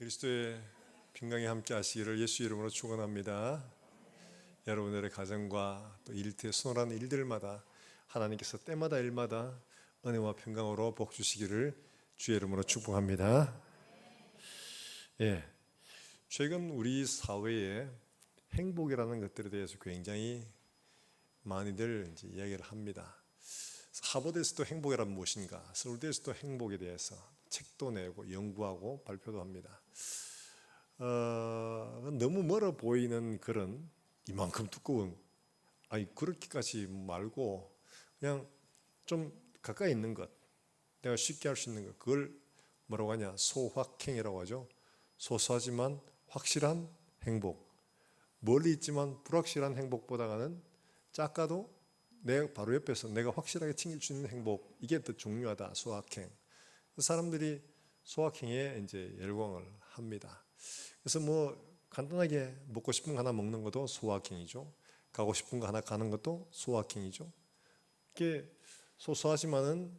그리스도의 평강에 함께 하시기를 예수 이름으로 축원합니다. 여러분들의 가정과 또 일터에 수월한 일들마다 하나님께서 때마다 일마다 은혜와 평강으로 복 주시기를 주의 이름으로 축복합니다. 최근 우리 사회에 행복이라는 것들에 대해서 굉장히 많이들 이야기를 합니다. 하버드에서도 행복이란 무엇인가, 서울대에서도 행복에 대해서 책도 내고 연구하고 발표도 합니다. 너무 멀어 보이는 그런 이만큼 두꺼운, 그렇게까지 말고 그냥 좀 가까이 있는 것, 내가 쉽게 할 수 있는 것, 그걸 뭐라고 하냐, 소확행이라고 하죠. 소소하지만 확실한 행복, 멀리 있지만 불확실한 행복보다는 작아도 내 바로 옆에서 내가 확실하게 챙길 수 있는 행복, 이게 더 중요하다. 소확행. 사람들이 소확행에 이제 열광을 합니다. 그래서 간단하게 먹고 싶은 거 하나 먹는 것도 소확행이죠. 가고 싶은 거 하나 가는 것도 소확행이죠. 이게 소소하지만은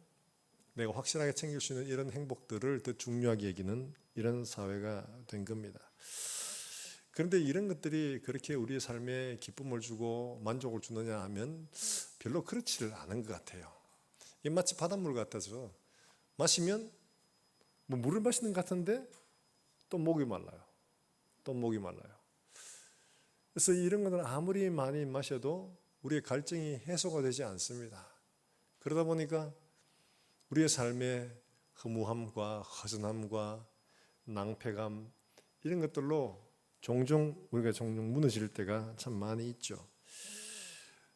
내가 확실하게 챙길 수 있는 이런 행복들을 더 중요하게 여기는 이런 사회가 된 겁니다. 그런데 이런 것들이 그렇게 우리의 삶에 기쁨을 주고 만족을 주느냐 하면 별로 그렇지를 않은 것 같아요. 이게 마치 바닷물 같아서 마시면 물을 마시는 것 같은데 또 목이 말라요. 그래서 이런 것들은 아무리 많이 마셔도 우리의 갈증이 해소가 되지 않습니다. 그러다 보니까 우리의 삶의 허무함과 허전함과 낭패감, 이런 것들로 우리가 종종 무너질 때가 참 많이 있죠.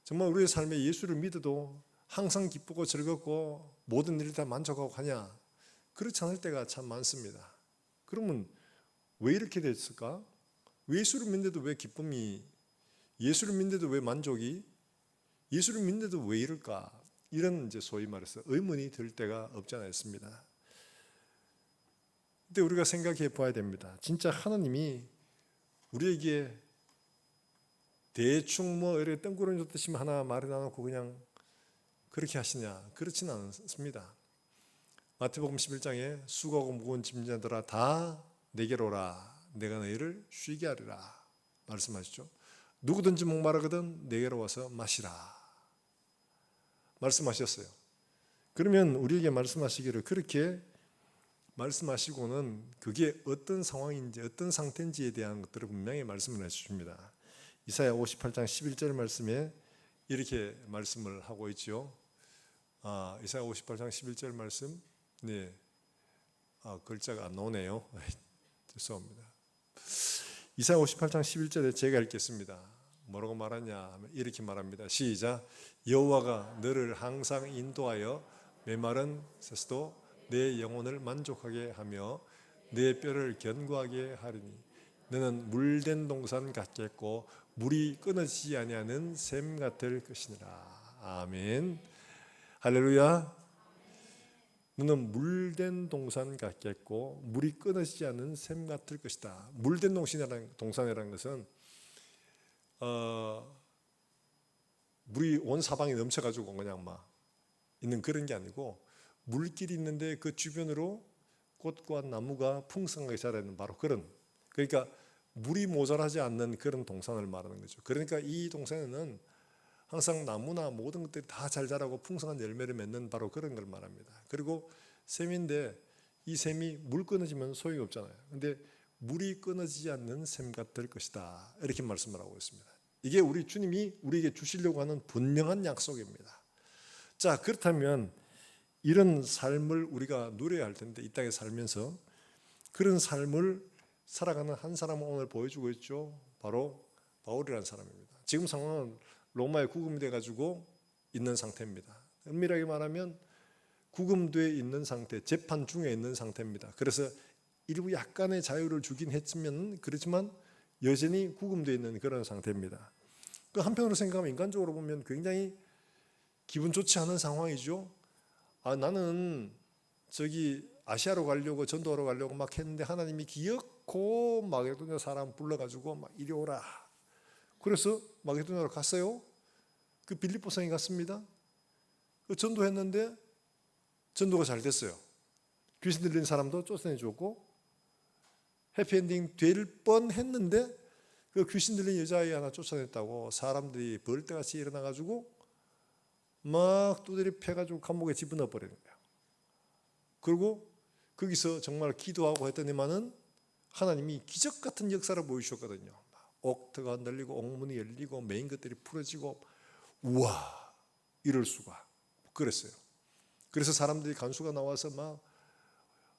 정말 우리의 삶에 예수를 믿어도 항상 기쁘고 즐겁고 모든 일이 다 만족하고 하냐? 그렇지 않을 때가 참 많습니다. 그러면 왜 이렇게 됐을까? 예수를 믿는데도 왜 기쁨이, 예수를 믿는데도 왜 만족이, 예수를 믿는데도 왜 이럴까? 이런 이제 소위 말해서 의문이 들 때가 없지 않아 있습니다. 근데 우리가 생각해 봐야 됩니다. 진짜 하나님이 우리에게 대충 이렇게 뜬구름 줬듯이 하나 말해놔놓고 그냥 그렇게 하시냐? 그렇지는 않습니다. 마태복음 11장에 수고하고 무거운 짐자들아 다 내게로 오라, 내가 너희를 쉬게 하리라 말씀하시죠. 누구든지 목마르거든 내게로 와서 마시라 말씀하셨어요. 그러면 우리에게 말씀하시기를 그렇게 말씀하시고는 그게 어떤 상황인지 어떤 상태인지에 대한 것들을 분명히 말씀을 해주십니다. 이사야 58장 11절 말씀에 이렇게 말씀을 하고 있죠. 이사야 58장 11절 말씀, 글자가 안 나오네요. 죄송합니다. 이사야 58장 11절에 제가 읽겠습니다. 뭐라고 말하냐 하면 이렇게 말합니다. 시작. 여호와가 너를 항상 인도하여 메마른 새도 내 영혼을 만족하게 하며 내 뼈를 견고하게 하리니 너는 물된 동산 같겠고 물이 끊어지지 아니하는 샘 같을 것이니라. 아멘. 할렐루야. 너는 물된 동산 같겠고 물이 끊어지지 않는 샘 같을 것이다. 물된 동산이라는 것은 물이 온 사방에 넘쳐가지고 그냥 있는 그런 게 아니고 물길이 있는데 그 주변으로 꽃과 나무가 풍성하게 자라는 바로 그러니까 물이 모자라지 않는 그런 동산을 말하는 거죠. 그러니까 이 동산에는 항상 나무나 모든 것들이 다 잘 자라고 풍성한 열매를 맺는 바로 그런 걸 말합니다. 그리고 샘인데 이 샘이 물 끊어지면 소용이 없잖아요. 근데 물이 끊어지지 않는 샘 같을 것이다. 이렇게 말씀을 하고 있습니다. 이게 우리 주님이 우리에게 주시려고 하는 분명한 약속입니다. 자, 그렇다면 이런 삶을 우리가 누려야 할 텐데 이 땅에 살면서 그런 삶을 살아가는 한 사람을 오늘 보여주고 있죠. 바로 바울이라는 사람입니다. 지금 상황은 로마에 구금이 돼가지고 있는 상태입니다. 엄밀하게 말하면 구금되어 있는 상태, 재판 중에 있는 상태입니다. 그래서 일부 약간의 자유를 주긴 했지만 그렇지만 여전히 구금되어 있는 그런 상태입니다. 그 한편으로 생각하면 인간적으로 보면 굉장히 기분 좋지 않은 상황이죠. 나는 아시아로 가려고 전도하러 가려고 했는데 하나님이 기어코 마게도냐 사람 불러가지고 이리 오라. 그래서 마게도냐로 갔어요. 그 빌립보 성에 갔습니다. 전도했는데 전도가 잘 됐어요. 귀신 들린 사람도 쫓아내줬고 해피엔딩 될 뻔했는데 그 귀신 들린 여자아이 하나 쫓아냈다고 사람들이 벌떼같이 일어나가지고 막 두드리 패가지고 감옥에 집어넣어 버리는 거예요. 그리고 거기서 정말 기도하고 했더니만은 하나님이 기적 같은 역사를 보여주셨거든요. 옥터가 늘리고 옥문이 열리고 메인 것들이 풀어지고, 우와, 이럴 수가, 그랬어요. 그래서 사람들이 간수가 나와서 막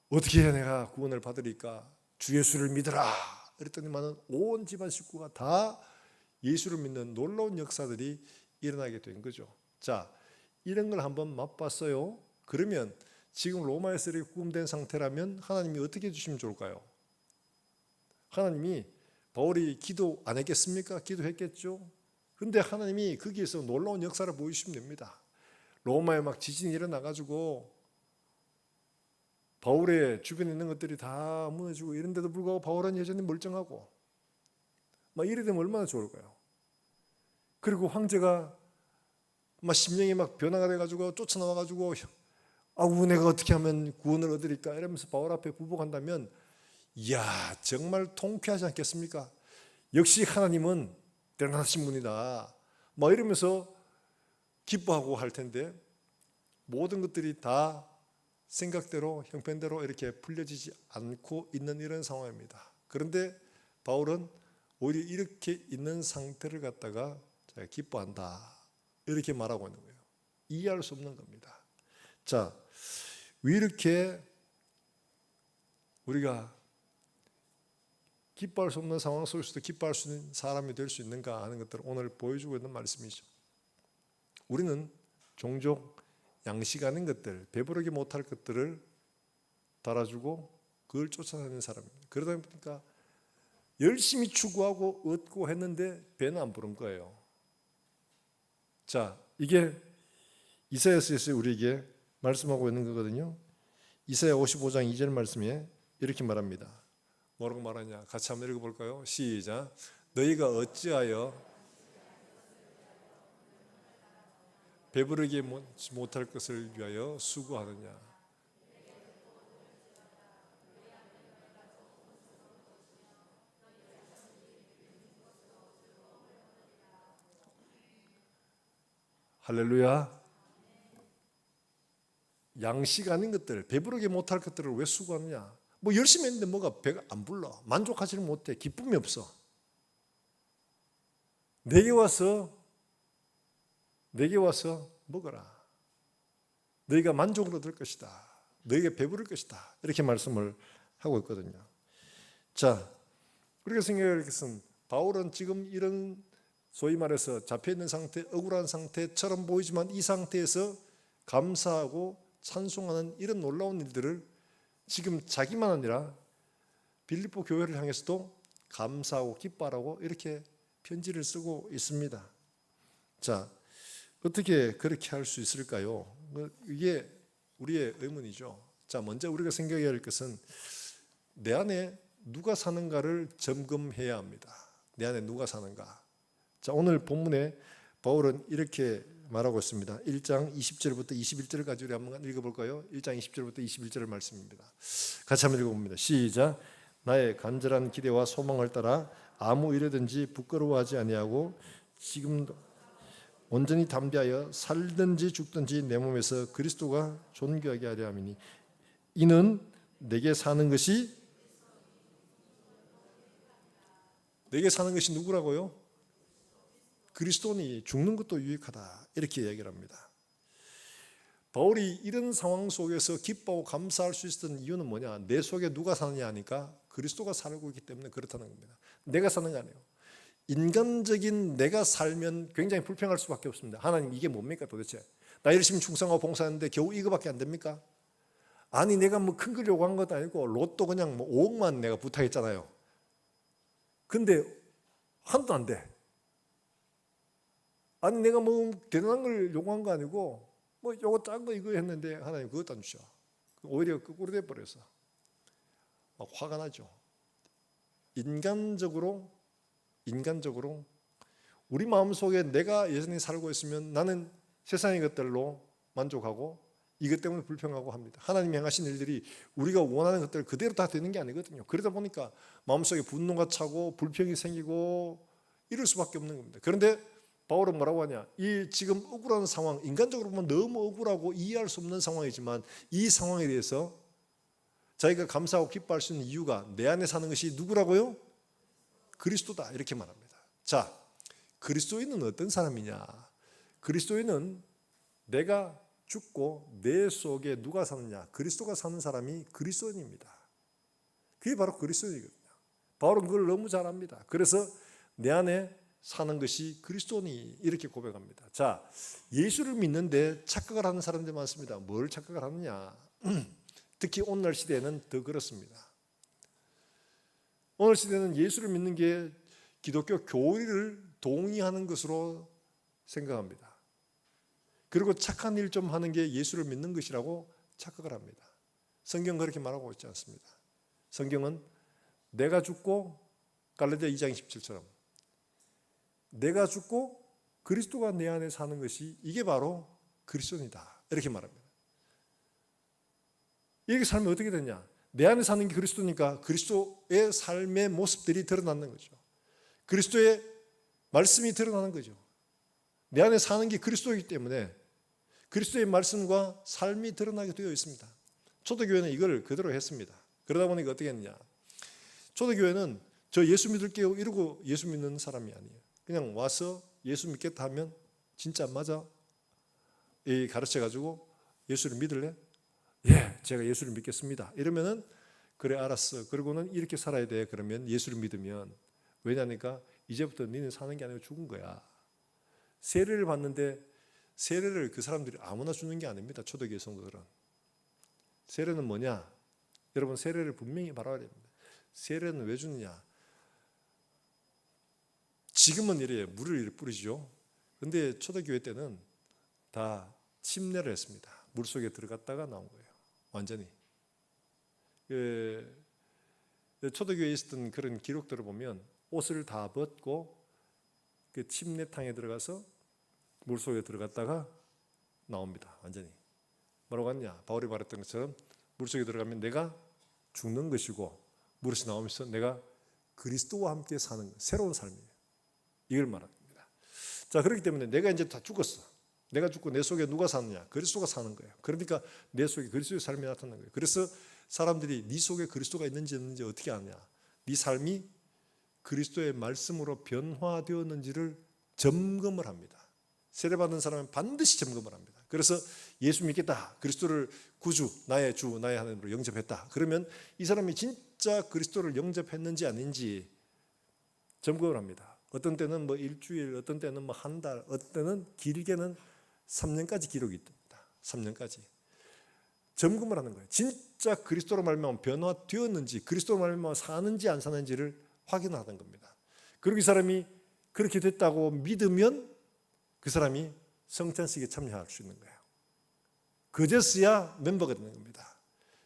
어떻게 해야 내가 구원을 받으리까, 주 예수를 믿어라 그랬더니만은 온 집안 식구가 다 예수를 믿는 놀라운 역사들이 일어나게 된 거죠. 자, 이런 걸 한번 맛봤어요. 그러면 지금 로마에서 이렇게 구금된 상태라면 하나님이 어떻게 해주시면 좋을까요? 하나님이 바울이 기도 안 했겠습니까? 기도했겠죠. 근데 하나님이 거기에서 놀라운 역사를 보여주시면 됩니다. 로마에 막 지진이 일어나가지고 바울의 주변에 있는 것들이 다 무너지고 이런데도 불구하고 바울은 여전히 멀쩡하고 막 이래 되면 얼마나 좋을까요? 그리고 황제가 막 심령이 막 변화가 돼가지고 쫓아나와가지고 아우 내가 어떻게 하면 구원을 얻으리까 이러면서 바울 앞에 부복한다면, 이야 정말 통쾌하지 않겠습니까? 역시 하나님은 대단하신 분이다 막 이러면서 기뻐하고 할 텐데, 모든 것들이 다 생각대로 형편대로 이렇게 풀려지지 않고 있는 이런 상황입니다. 그런데 바울은 오히려 이렇게 있는 상태를 갖다가 기뻐한다 이렇게 말하고 있는 거예요. 이해할 수 없는 겁니다. 자, 왜 이렇게 우리가 기뻐할 수 없는 상황 속에서도 기뻐할 수 있는 사람이 될 수 있는가 하는 것들을 오늘 보여주고 있는 말씀이죠. 우리는 종종 양식하는 것들, 배부르게 못할 것들을 달아주고 그걸 쫓아다니는 사람입니다. 그러다 보니까 열심히 추구하고 얻고 했는데 배는 안 부른 거예요. 자, 이게 이사야서에서 우리에게 말씀하고 있는 거거든요. 이사야 55장 2절 말씀에 이렇게 말합니다. 뭐라고 말하냐? 같이 한번 읽어볼까요? 시작. 너희가 어찌하여 배부르게 못할 것을 위하여 수고하느냐? 할렐루야. 양식 아닌 것들, 배부르게 못할 것들을 왜 수고하느냐? 뭐 열심히 했는데 뭐가 배가 안 불러, 만족하지를 못해, 기쁨이 없어. 내게 와서 먹어라. 너희가 만족을 얻을 것이다. 너희가 배부를 것이다. 이렇게 말씀을 하고 있거든요. 자, 그렇게 생각할 것은 바울은 지금 이런 소위 말해서 잡혀있는 상태, 억울한 상태처럼 보이지만 이 상태에서 감사하고 찬송하는 이런 놀라운 일들을 지금 자기만 아니라 빌립보 교회를 향해서도 감사하고 기뻐하라고 이렇게 편지를 쓰고 있습니다. 자, 어떻게 그렇게 할 수 있을까요? 이게 우리의 의문이죠. 자, 먼저 우리가 생각해야 할 것은 내 안에 누가 사는가를 점검해야 합니다. 내 안에 누가 사는가. 자, 오늘 본문에 바울은 이렇게 말하고 있습니다. 1장 20절부터 21절까지 우리 한번 읽어볼까요? 1장 20절부터 21절 말씀입니다. 같이 한번 읽어봅니다. 시작. 나의 간절한 기대와 소망을 따라 아무 일에든지 부끄러워하지 아니하고 지금도 온전히 담대하여 살든지 죽든지 내 몸에서 그리스도가 존귀하게 하려 함이니 이는 내게 사는 것이 누구라고요? 그리스도니 죽는 것도 유익하다 이렇게 이야기를 합니다. 바울이 이런 상황 속에서 기뻐하고 감사할 수 있었던 이유는 뭐냐? 내 속에 누가 사느냐 하니까 그리스도가 살고 있기 때문에 그렇다는 겁니다. 내가 사는 거 아니에요. 인간적인 내가 살면 굉장히 불평할 수밖에 없습니다. 하나님 이게 뭡니까 도대체? 나 열심히 충성하고 봉사하는데 겨우 이거밖에 안 됩니까? 아니 내가 뭐 큰 걸 요구한 것도 아니고 로또 그냥 뭐 5억만 내가 부탁했잖아요. 근데 하나도 안 돼. 아니 내가 뭐 대단한 걸 요구한 거 아니고 뭐 요거 작은 거 이거 했는데 하나님 그것도 안 주셔. 오히려 거꾸로 돼버려서 막 화가 나죠. 인간적으로 우리 마음속에 내가 여전히 살고 있으면 나는 세상의 것들로 만족하고 이것 때문에 불평하고 합니다. 하나님이 행하신 일들이 우리가 원하는 것들 그대로 다 되는 게 아니거든요. 그러다 보니까 마음속에 분노가 차고 불평이 생기고 이럴 수밖에 없는 겁니다. 그런데 바울은 뭐라고 하냐? 이 지금 억울한 상황, 인간적으로 보면 너무 억울하고 이해할 수 없는 상황이지만 이 상황에 대해서 자기가 감사하고 기뻐할 수 있는 이유가 내 안에 사는 것이 누구라고요? 그리스도다, 이렇게 말합니다. 자, 그리스도인은 어떤 사람이냐? 그리스도인은 내가 죽고 내 속에 누가 사느냐? 그리스도가 사는 사람이 그리스도인입니다. 그게 바로 그리스도인이거든요. 바울은 그걸 너무 잘 압니다. 그래서 내 안에 사는 것이 그리스도니, 이렇게 고백합니다. 자, 예수를 믿는데 착각을 하는 사람들이 많습니다. 뭘 착각을 하느냐? 특히 오늘날 시대에는 더 그렇습니다. 오늘 시대는 예수를 믿는 게 기독교 교리를 동의하는 것으로 생각합니다. 그리고 착한 일 좀 하는 게 예수를 믿는 것이라고 착각을 합니다. 성경 그렇게 말하고 있지 않습니다. 성경은 내가 죽고, 갈라디아 2장 27처럼 내가 죽고 그리스도가 내 안에 사는 것이, 이게 바로 그리스도이다, 이렇게 말합니다. 이렇게 살면 어떻게 되냐? 내 안에 사는 게 그리스도니까 그리스도의 삶의 모습들이 드러나는 거죠. 그리스도의 말씀이 드러나는 거죠. 내 안에 사는 게 그리스도이기 때문에 그리스도의 말씀과 삶이 드러나게 되어 있습니다. 초대교회는 이걸 그대로 했습니다. 그러다 보니까 어떻게 했느냐? 초대교회는 저 예수 믿을게요 이러고 예수 믿는 사람이 아니에요. 그냥 와서 예수 믿겠다 하면 진짜 맞아? 가르쳐가지고 예수를 믿을래? 예, 제가 예수를 믿겠습니다. 이러면은 그래 알았어. 그러고는 이렇게 살아야 돼. 그러면 예수를 믿으면, 왜냐니까 이제부터 너는 사는 게 아니고 죽은 거야. 세례를 받는데 세례를 그 사람들이 아무나 주는 게 아닙니다. 초대교회 성도들은. 세례는 뭐냐? 여러분, 세례를 분명히 바라야 됩니다. 세례는 왜 주느냐? 지금은 이래요. 물을 이렇게 뿌리죠. 근데 초대교회 때는 다 침례를 했습니다. 물속에 들어갔다가 나온 거예요. 완전히. 초대교회에 있었던 그런 기록들을 보면 옷을 다 벗고 그 침례탕에 들어가서 물속에 들어갔다가 나옵니다. 완전히. 뭐라고 하냐? 바울이 말했던 것처럼 물속에 들어가면 내가 죽는 것이고 물에서 나오면서 내가 그리스도와 함께 사는 새로운 삶이에요. 이걸 말합니다. 자, 그렇기 때문에 내가 이제 다 죽었어. 내가 죽고 내 속에 누가 사느냐? 그리스도가 사는 거예요. 그러니까 내 속에 그리스도의 삶이 나타나는 거예요. 그래서 사람들이 네 속에 그리스도가 있는지 없는지 어떻게 아냐? 네 삶이 그리스도의 말씀으로 변화되었는지를 점검을 합니다. 세례받은 사람은 반드시 점검을 합니다. 그래서 예수 믿겠다, 그리스도를 구주, 나의 주, 나의 하나님으로 영접했다. 그러면 이 사람이 진짜 그리스도를 영접했는지 아닌지 점검을 합니다. 어떤 때는 뭐 일주일, 어떤 때는 뭐 한 달, 어떤 때는 길게는 3년까지 기록이 있답니다. 3년까지 점검을 하는 거예요. 진짜 그리스도로 말미암아 변화되었는지, 그리스도로 말미암아 사는지 안 사는지를 확인하는 겁니다. 그리고 이 사람이 그렇게 됐다고 믿으면 그 사람이 성찬식에 참여할 수 있는 거예요. 그제서야 멤버가 되는 겁니다.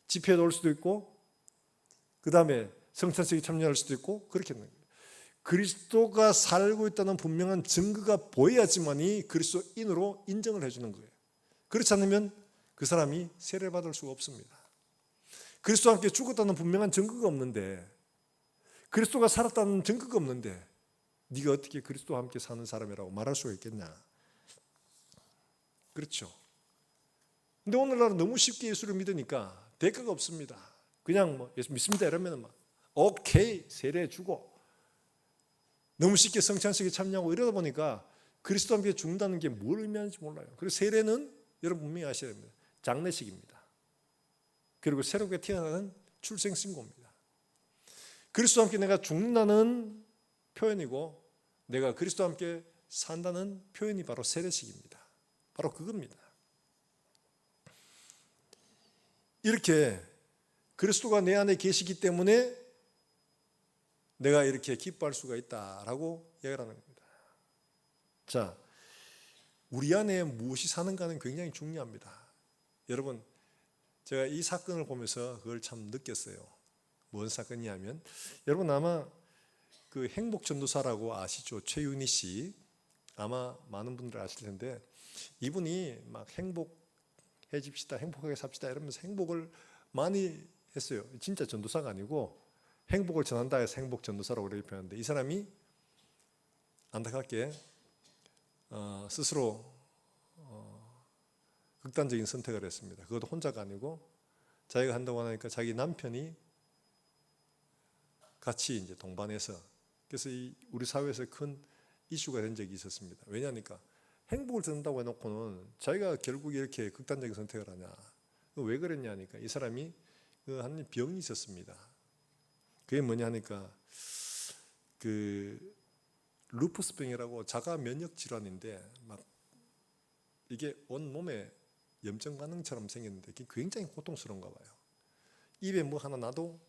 집회에 올 수도 있고, 그 다음에 성찬식에 참여할 수도 있고, 그렇게 되는 거예요. 그리스도가 살고 있다는 분명한 증거가 보여야지만이 그리스도인으로 인정을 해주는 거예요. 그렇지 않으면 그 사람이 세례를 받을 수가 없습니다. 그리스도와 함께 죽었다는 분명한 증거가 없는데, 그리스도가 살았다는 증거가 없는데 네가 어떻게 그리스도와 함께 사는 사람이라고 말할 수가 있겠냐? 그렇죠. 근데 오늘날은 너무 쉽게 예수를 믿으니까 대가가 없습니다. 그냥 뭐 예수 믿습니다 이러면 막 오케이 세례 주고 너무 쉽게 성찬식에 참여하고 이러다 보니까 그리스도와 함께 죽는다는 게 뭘 의미하는지 몰라요. 그리고 세례는 여러분 분명히 아셔야 됩니다. 장례식입니다. 그리고 새롭게 태어나는 출생신고입니다. 그리스도와 함께 내가 죽는다는 표현이고 내가 그리스도와 함께 산다는 표현이 바로 세례식입니다. 바로 그겁니다. 이렇게 그리스도가 내 안에 계시기 때문에 내가 이렇게 기뻐할 수가 있다라고 얘기를 하는 겁니다. 자, 우리 안에 무엇이 사는가는 굉장히 중요합니다. 여러분, 제가 이 사건을 보면서 그걸 참 느꼈어요. 뭔 사건이냐면, 여러분 아마 그 행복전도사라고 아시죠? 최윤희 씨. 아마 많은 분들 아실 텐데 이분이 막 행복해집시다, 행복하게 삽시다 이러면서 행복을 많이 했어요. 진짜 전도사가 아니고 행복을 전한다 해서 행복 전도사라고 그렇게 표현하는데, 이 사람이 안타깝게 스스로 극단적인 선택을 했습니다. 그것도 혼자가 아니고 자기가 한다고 하니까 자기 남편이 같이 이제 동반해서, 그래서 우리 사회에서 큰 이슈가 된 적이 있었습니다. 왜냐하니까 행복을 전한다고 해놓고는 자기가 결국 이렇게 극단적인 선택을 하냐, 왜 그랬냐 하니까 이 사람이 한 병이 있었습니다. 그게 뭐냐 하니까 그 루푸스병이라고 자가 면역 질환인데, 막 이게 온 몸에 염증 반응처럼 생겼는데 그게 굉장히 고통스러운가 봐요. 입에 뭐 하나 놔도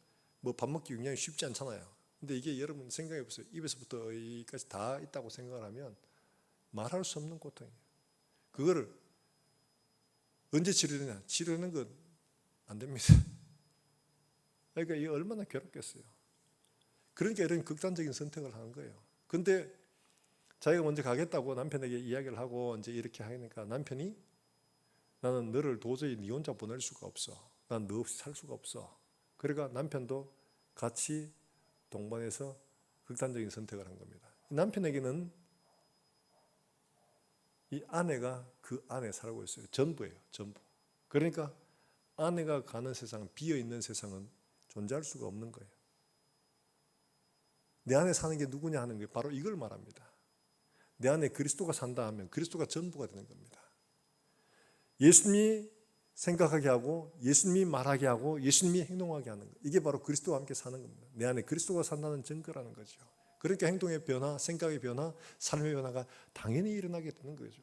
뭐 밥 먹기 굉장히 쉽지 않잖아요. 근데 이게 여러분 생각해 보세요. 입에서부터 여기까지 다 있다고 생각을 하면 말할 수 없는 고통이에요. 그거를 언제 치료되냐? 치료하는 건 안 됩니다. 그러니까 이게 얼마나 괴롭겠어요. 그러니까 이런 극단적인 선택을 하는 거예요. 근데 자기가 먼저 가겠다고 남편에게 이야기를 하고 이제 이렇게 하니까 남편이, 나는 너를 도저히 네 혼자 보낼 수가 없어. 난 너 없이 살 수가 없어. 그러니까 남편도 같이 동반해서 극단적인 선택을 한 겁니다. 남편에게는 이 아내가 그 안에 살고 있어요. 전부예요. 전부. 그러니까 아내가 가는 세상, 비어있는 세상은 존재할 수가 없는 거예요. 내 안에 사는 게 누구냐 하는 게 바로 이걸 말합니다. 내 안에 그리스도가 산다 하면 그리스도가 전부가 되는 겁니다. 예수님이 생각하게 하고 예수님이 말하게 하고 예수님이 행동하게 하는 것, 이게 바로 그리스도와 함께 사는 겁니다. 내 안에 그리스도가 산다는 증거라는 거죠. 그러니까 행동의 변화, 생각의 변화, 삶의 변화가 당연히 일어나게 되는 거죠.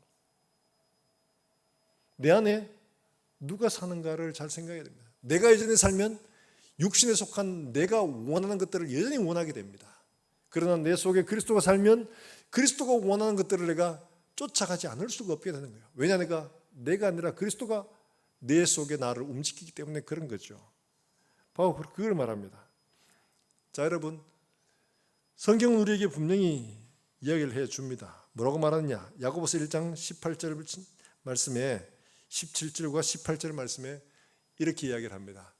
내 안에 누가 사는가를 잘 생각해야 됩니다. 내가 예전에 살면 육신에 속한 내가 원하는 것들을 여전히 원하게 됩니다. 그러나 내 속에 그리스도가 살면 그리스도가 원하는 것들을 내가 쫓아가지 않을 수가 없게 되는 거예요. 왜냐, 내가 아니라 그리스도가 내 속에 나를 움직이기 때문에 그런 거죠. 바로 그걸 말합니다. 자, 여러분, 성경은 우리에게 분명히 이야기를 해줍니다. 뭐라고 말하느냐? 야고보서 1장 18절 말씀에 17절과 18절 말씀에 이렇게 이야기를 합니다.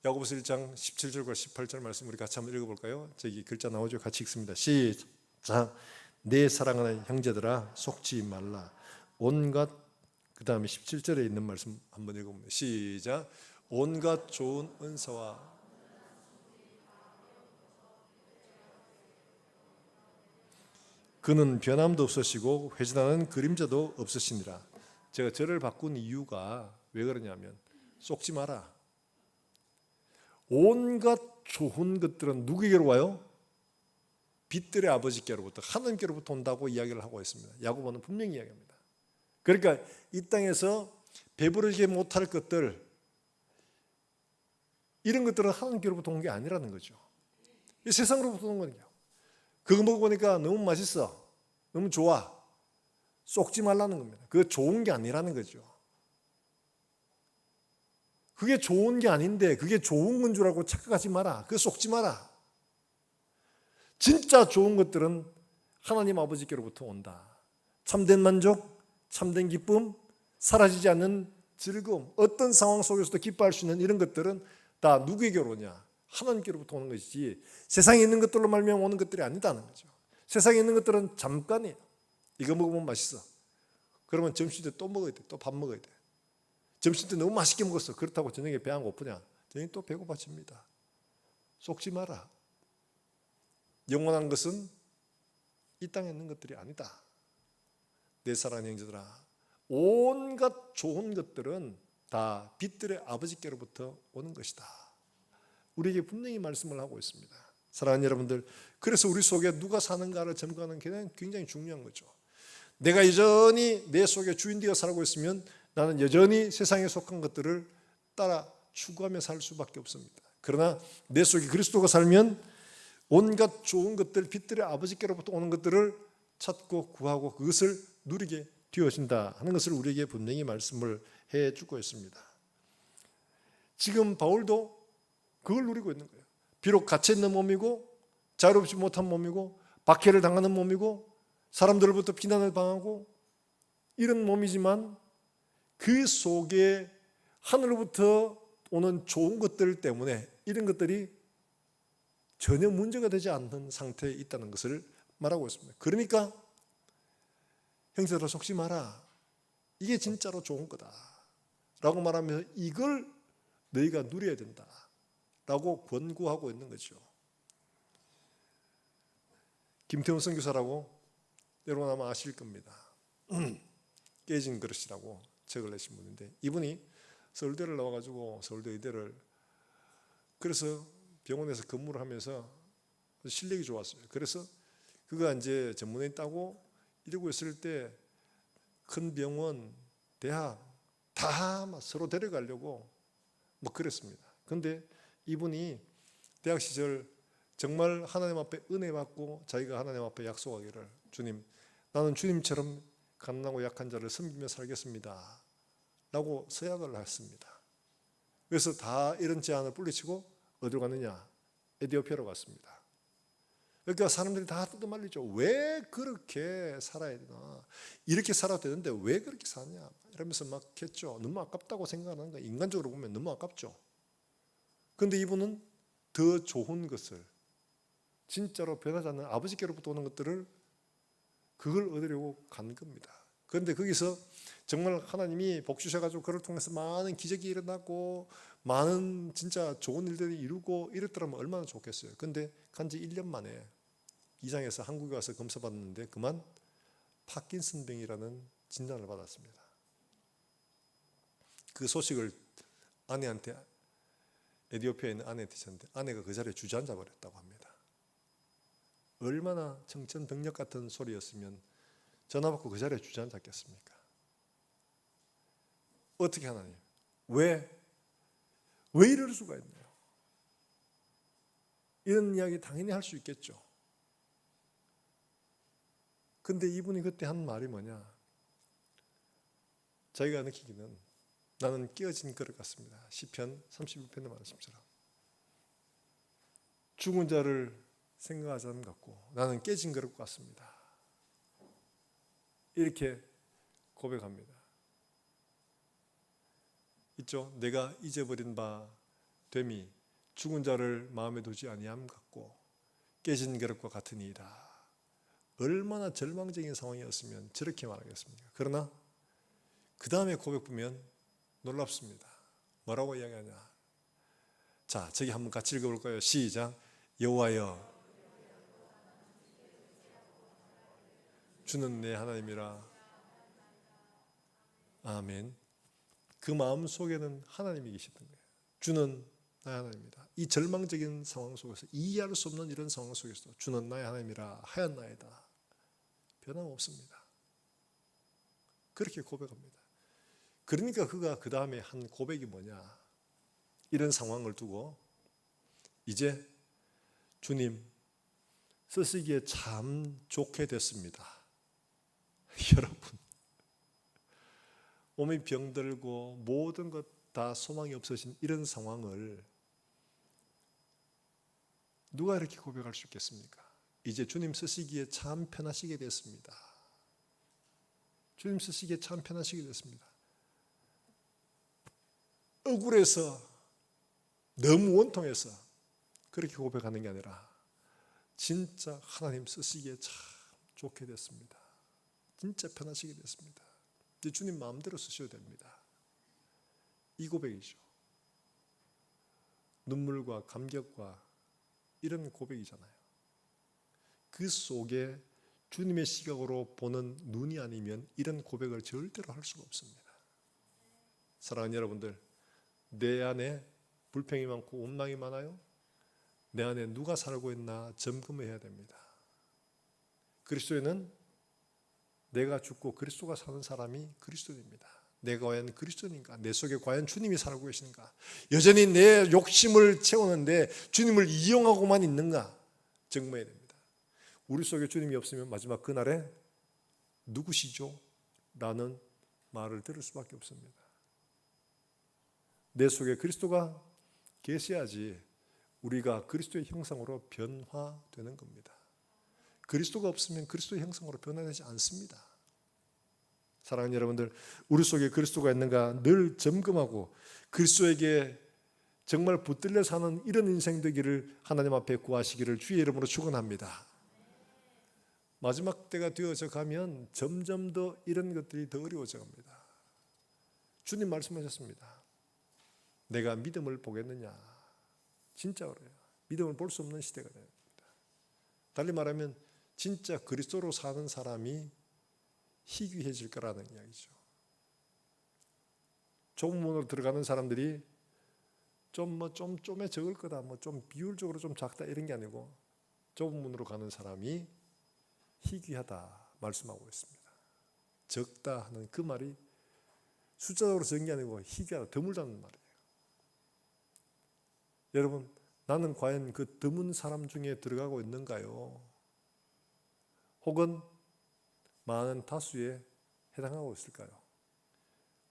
야고보서 1장 17절과 18절 말씀 우리 같이 한번 읽어볼까요? 저기 글자 나오죠? 같이 읽습니다. 시작. 내 사랑하는 형제들아 속지 말라. 온갖, 그 다음에 17절에 있는 말씀 한번 읽어봅니다. 시작. 온갖 좋은 은사와 그는 변함도 없으시고 회진하는 그림자도 없으시니라. 제가 저를 바꾼 이유가 왜 그러냐면, 속지 마라. 온갖 좋은 것들은 누구에게로 와요? 빛들의 아버지께로부터, 하나님께로부터 온다고 이야기를 하고 있습니다. 야고보는 분명히 이야기합니다. 그러니까 이 땅에서 배부르지 못할 것들, 이런 것들은 하나님께로부터 온 게 아니라는 거죠. 이 세상으로부터 온 거니까. 그거 먹어보니까 너무 맛있어, 너무 좋아, 쏙지 말라는 겁니다. 그거 좋은 게 아니라는 거죠. 그게 좋은 게 아닌데 그게 좋은 건 줄 알고 착각하지 마라. 그거 쏙지 마라. 진짜 좋은 것들은 하나님 아버지께로부터 온다. 참된 만족, 참된 기쁨, 사라지지 않는 즐거움, 어떤 상황 속에서도 기뻐할 수 있는 이런 것들은 다 누구에게로 오냐? 하나님께로부터 오는 것이지 세상에 있는 것들로 말미암아 오는 것들이 아니다는 거죠. 세상에 있는 것들은 잠깐이에요. 이거 먹으면 맛있어. 그러면 점심 때 또 먹어야 돼. 또 밥 먹어야 돼. 점심 때 너무 맛있게 먹었어. 그렇다고 저녁에 배 안 고프냐? 저녁에 또 배고파집니다. 속지 마라. 영원한 것은 이 땅에 있는 것들이 아니다. 내 사랑하는 형제들아, 온갖 좋은 것들은 다 빛들의 아버지께로부터 오는 것이다. 우리에게 분명히 말씀을 하고 있습니다. 사랑하는 여러분들, 그래서 우리 속에 누가 사는가를 점검하는 게 굉장히 중요한 거죠. 내가 여전히 내 속에 주인 되어 살고 있으면 나는 여전히 세상에 속한 것들을 따라 추구하며 살 수밖에 없습니다. 그러나 내 속에 그리스도가 살면 온갖 좋은 것들, 빛들의 아버지께로부터 오는 것들을 찾고 구하고 그것을 누리게 되어진다 하는 것을 우리에게 분명히 말씀을 해주고 있습니다. 지금 바울도 그걸 누리고 있는 거예요. 비록 갇혀있는 몸이고 자유롭지 못한 몸이고 박해를 당하는 몸이고 사람들로부터 비난을 당하고 이런 몸이지만 그 속에 하늘로부터 오는 좋은 것들 때문에 이런 것들이 전혀 문제가 되지 않는 상태에 있다는 것을 말하고 있습니다. 그러니까 형제들아 속지 마라. 이게 진짜로 좋은 거다 라고 말하면서 이걸 너희가 누려야 된다 라고 권고하고 있는 거죠. 김태훈 선교사라고 여러분 아마 아실 겁니다. 깨진 그릇이라고 책을 내신 분인데, 이분이 서울대를 나와가지고 서울대 의대를, 그래서 병원에서 근무를 하면서 실력이 좋았어요. 그래서 그가 이제 전문의 따고 이러고 있을 때 큰 병원, 대학 다 서로 데려가려고 뭐 그랬습니다. 근데 이분이 대학 시절 정말 하나님 앞에 은혜 받고 자기가 하나님 앞에 약속하기를, 주님, 나는 주님처럼 가난하고 약한 자를 섬기며 살겠습니다 라고 서약을 했습니다. 그래서 다 이런 제안을 뿌리치고 어디로 갔느냐? 에티오피아로 갔습니다. 그러니까 사람들이 다 뜯어말리죠. 왜 그렇게 살아야 되나? 이렇게 살아도 되는데 왜 그렇게 사냐? 이러면서 막 했죠. 너무 아깝다고 생각하는 거예요. 인간적으로 보면 너무 아깝죠. 그런데 이분은 더 좋은 것을, 진짜로 변하지 않는 아버지께로부터 오는 것들을, 그걸 얻으려고 간 겁니다. 그런데 거기서 정말 하나님이 복 주셔가지고 그를 통해서 많은 기적이 일어나고 많은 진짜 좋은 일들이 이루고 이랬더라면 얼마나 좋겠어요. 그런데 간지 1년 만에 이장에서 한국에 와서 검사받았는데 그만 파킨슨병이라는 진단을 받았습니다. 그 소식을 아내한테, 에티오피아에 있는 아내한테 전했는데 아내가 그 자리에 주저앉아 버렸다고 합니다. 얼마나 청천벽력 같은 소리였으면 전화 받고 그 자리에 주저앉았겠습니까? 어떻게 하나님? 왜 이럴 수가 있나요? 이런 이야기 당연히 할 수 있겠죠. 근데 이분이 그때 한 말이 뭐냐? 자기가 느끼기는 나는 깨어진 그릇 같습니다. 시편 31편의 말씀처럼 죽은 자를 생각하지 않는 것 같고 나는 깨진 그릇 같습니다. 이렇게 고백합니다. 있죠? 내가 잊어버린 바 됨이 죽은 자를 마음에 두지 아니함 같고 깨진 그릇과 같으니이다. 얼마나 절망적인 상황이었으면 저렇게 말하겠습니까? 그러나 그 다음에 고백 보면 놀랍습니다. 뭐라고 이야기하냐? 자, 저기 한번 같이 읽어볼까요? 시작. 여호와여, 주는 내 하나님이라. 아멘. 그 마음 속에는 하나님이 계시던 거예요. 주는 나의 하나님이다. 이 절망적인 상황 속에서, 이해할 수 없는 이런 상황 속에서 주는 나의 하나님이라 하였나이다. 변함없습니다. 그렇게 고백합니다. 그러니까 그가 그 다음에 한 고백이 뭐냐? 이런 상황을 두고 이제 주님 쓰시기에 참 좋게 됐습니다. 여러분, 몸이 병들고 모든 것 다 소망이 없어진 이런 상황을 누가 이렇게 고백할 수 있겠습니까? 이제 주님 쓰시기에 참 편하시게 됐습니다. 주님 쓰시기에 참 편하시게 됐습니다. 억울해서, 너무 원통해서 그렇게 고백하는 게 아니라 진짜 하나님 쓰시기에 참 좋게 됐습니다. 진짜 편하시게 됐습니다. 이제 주님 마음대로 쓰셔도 됩니다. 이 고백이죠. 눈물과 감격과 이런 고백이잖아요. 그 속에 주님의 시각으로 보는 눈이 아니면 이런 고백을 절대로 할 수가 없습니다. 사랑하는 여러분들, 내 안에 불평이 많고 원망이 많아요? 내 안에 누가 살고 있나 점검해야 됩니다. 그리스도에는 내가 죽고 그리스도가 사는 사람이 그리스도입니다. 내가 과연 그리스도인가? 내 속에 과연 주님이 살고 계신가? 여전히 내 욕심을 채우는데 주님을 이용하고만 있는가? 점검해야 됩니다. 우리 속에 주님이 없으면 마지막 그날에 누구시죠? 라는 말을 들을 수밖에 없습니다. 내 속에 그리스도가 계셔야지 우리가 그리스도의 형상으로 변화되는 겁니다. 그리스도가 없으면 그리스도의 형상으로 변화되지 않습니다. 사랑하는 여러분들, 우리 속에 그리스도가 있는가 늘 점검하고 그리스도에게 정말 붙들려 사는 이런 인생 되기를 하나님 앞에 구하시기를 주의 이름으로 축원합니다. 마지막 때가 되어져 가면 점점 더 이런 것들이 더 어려워져 갑니다. 주님 말씀하셨습니다. 내가 믿음을 보겠느냐? 진짜 어려워요. 믿음을 볼 수 없는 시대가 됩니다. 달리 말하면 진짜 그리스도로 사는 사람이 희귀해질 거라는 이야기죠. 좁은 문으로 들어가는 사람들이 좀에 적을 거다, 좀 비율적으로 좀 작다 이런 게 아니고 좁은 문으로 가는 사람이 희귀하다 말씀하고 있습니다. 적다 하는 그 말이 숫자적으로 적은 게 아니고 희귀하다, 드물다는 말이에요. 여러분, 나는 과연 그 드문 사람 중에 들어가고 있는가요? 혹은 많은 다수에 해당하고 있을까요?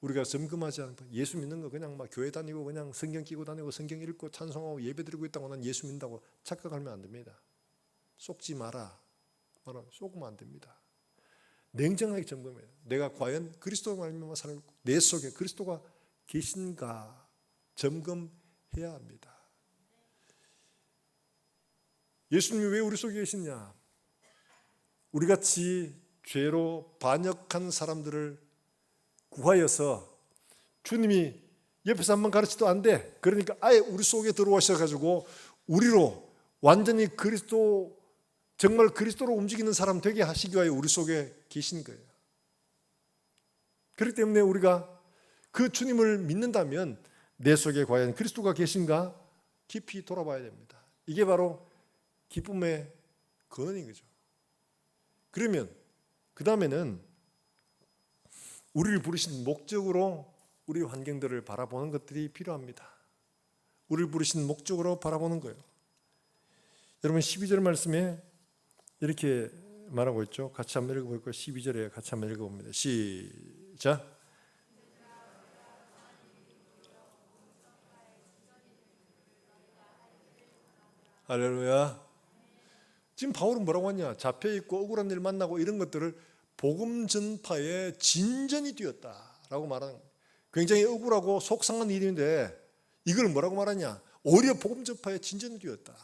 우리가 점검하지 않고 예수 믿는 거 그냥 막 교회 다니고 그냥 성경 끼고 다니고 성경 읽고 찬송하고 예배 드리고 있다고 난 예수 믿는다고 착각하면 안 됩니다. 속지 마라. 속으면 안 됩니다. 냉정하게 점검해요. 내가 과연 그리스도로 말미암아 살고 내 속에 그리스도가 계신가 점검해야 합니다. 예수님이 왜 우리 속에 계시냐? 우리같이 죄로 반역한 사람들을 구하여서 주님이 옆에서 한번 가르쳐도 안 돼. 그러니까 아예 우리 속에 들어오셔가지고 우리로 완전히 그리스도, 정말 그리스도로 움직이는 사람 되게 하시기 위하여 우리 속에 계신 거예요. 그렇기 때문에 우리가 그 주님을 믿는다면 내 속에 과연 그리스도가 계신가 깊이 돌아봐야 됩니다. 이게 바로 기쁨의 근원인 거죠. 그러면 그 다음에는 우리를 부르신 목적으로 우리 환경들을 바라보는 것들이 필요합니다. 우리를 부르신 목적으로 바라보는 거예요. 여러분 12절 말씀에 이렇게 말하고 있죠. 같이 한번 읽어볼까요? 12절에 같이 한번 읽어봅니다. 시작. 할렐루야. 지금 바울은 뭐라고 하냐? 잡혀있고 억울한 일 만나고 이런 것들을 복음 전파의 진전이 되었다라고 말하는 거예요. 굉장히 억울하고 속상한 일인데 이걸 뭐라고 말하냐? 오히려 복음 전파의 진전이 되었다.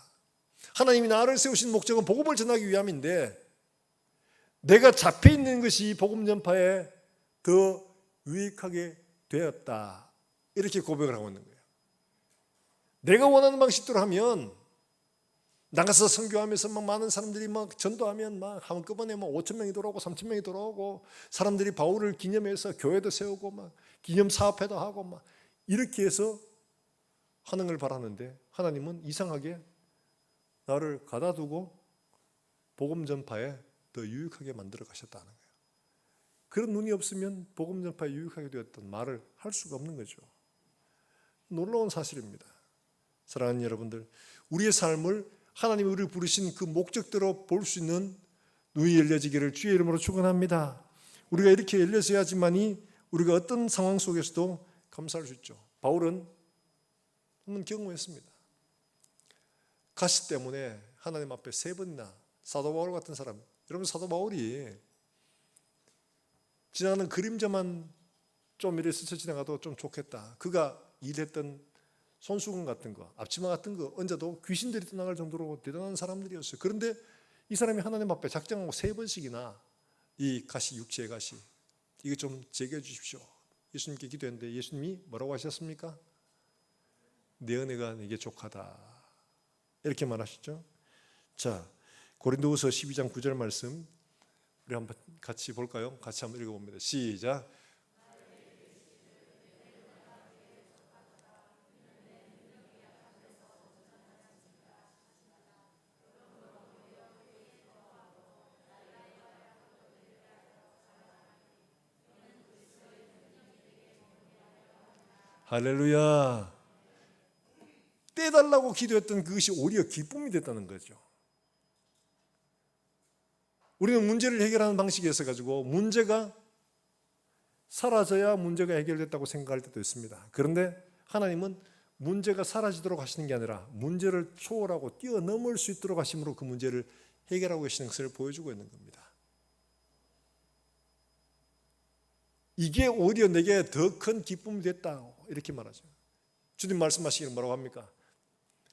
하나님이 나를 세우신 목적은 복음을 전하기 위함인데 내가 잡혀있는 것이 복음 전파에 더 유익하게 되었다. 이렇게 고백을 하고 있는 거예요. 내가 원하는 방식대로 하면 나가서 선교하면서 막 많은 사람들이 막 전도하면 막 한꺼번에 막 5,000명이 돌아오고 3,000명이 돌아오고 사람들이 바울을 기념해서 교회도 세우고 막 기념 사업회도 하고 막 이렇게 해서 하는 걸 바라는데 하나님은 이상하게 나를 가다두고 복음 전파에 더 유익하게 만들어 가셨다는 거예요. 그런 눈이 없으면 복음 전파에 유익하게 되었던 말을 할 수가 없는 거죠. 놀라운 사실입니다. 사랑하는 여러분들, 우리의 삶을 하나님이 우리를 부르신 그 목적대로 볼 수 있는 눈이 열려지기를 주의 이름으로 축원합니다. 우리가 이렇게 열려져야지만이 우리가 어떤 상황 속에서도 감사할 수 있죠. 바울은 한번 경험했습니다. 가시 때문에 하나님 앞에 3번이나 사도 바울 같은 사람, 여러분 사도 바울이 지나가는 그림자만 좀 이렇게 스쳐 지나가도 좀 좋겠다. 그가 일했던 손수건 같은 거, 앞치마 같은 거 얹어도 귀신들이 떠나갈 정도로 대단한 사람들이었어요. 그런데 이 사람이 하나님 앞에 작정하고 3번씩이나 이 가시, 육체의 가시, 이거 좀 제거해 주십시오. 예수님께 기도했는데 예수님이 뭐라고 하셨습니까? 내 은혜가 내게 족하다. 이렇게 말하셨죠. 자, 고린도후서 12장 9절 말씀 우리 한번 같이 볼까요? 같이 한번 읽어봅니다. 시작. 할렐루야. 떼달라고 기도했던 그것이 오히려 기쁨이 됐다는 거죠. 우리는 문제를 해결하는 방식이 있어가지고 문제가 사라져야 문제가 해결됐다고 생각할 때도 있습니다. 그런데 하나님은 문제가 사라지도록 하시는 게 아니라 문제를 초월하고 뛰어넘을 수 있도록 하심으로 그 문제를 해결하고 계시는 것을 보여주고 있는 겁니다. 이게 오히려 내게 더 큰 기쁨이 됐다 이렇게 말하죠. 주님 말씀하시기를 뭐라고 합니까?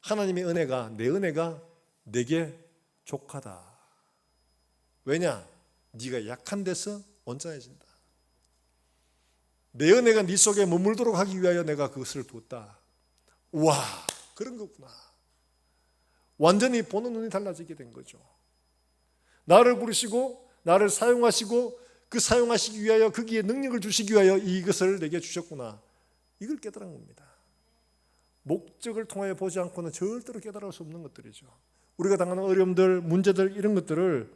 하나님의 은혜가 내 은혜가 내게 족하다. 왜냐? 네가 약한 데서 온전해진다. 내 은혜가 네 속에 머물도록 하기 위하여 내가 그것을 두었다. 우와, 그런 거구나. 완전히 보는 눈이 달라지게 된 거죠. 나를 부르시고 나를 사용하시고 그 사용하시기 위하여 거기에 능력을 주시기 위하여 이것을 내게 주셨구나. 이걸 깨달은 겁니다. 목적을 통하여 보지 않고는 절대로 깨달을 수 없는 것들이죠. 우리가 당하는 어려움들, 문제들 이런 것들을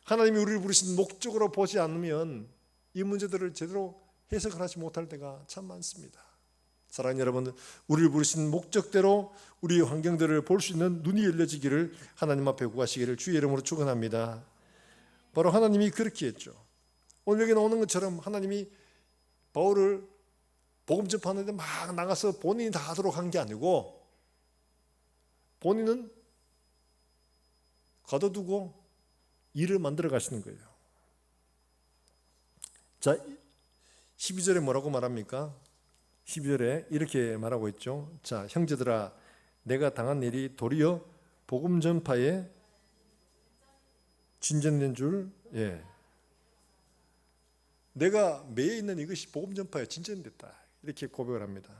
하나님이 우리를 부르신 목적으로 보지 않으면 이 문제들을 제대로 해석을 하지 못할 때가 참 많습니다. 사랑하는 여러분, 우리를 부르신 목적대로 우리의 환경들을 볼 수 있는 눈이 열려지기를 하나님 앞에 구하시기를 주의 이름으로 축원합니다. 바로 하나님이 그렇게 했죠. 오늘 여기 나오는 것처럼 하나님이 바울을 복음 전파하는데 막 나가서 본인이 다 하도록 한 게 아니고 본인은 가둬두고 일을 만들어 가시는 거예요. 자, 12절에 뭐라고 말합니까? 12절에 이렇게 말하고 있죠. 자, 형제들아, 내가 당한 일이 도리어 복음 전파에 진전된 줄, 내가 매여 있는 이것이 복음 전파에 진전됐다. 이렇게 고백을 합니다.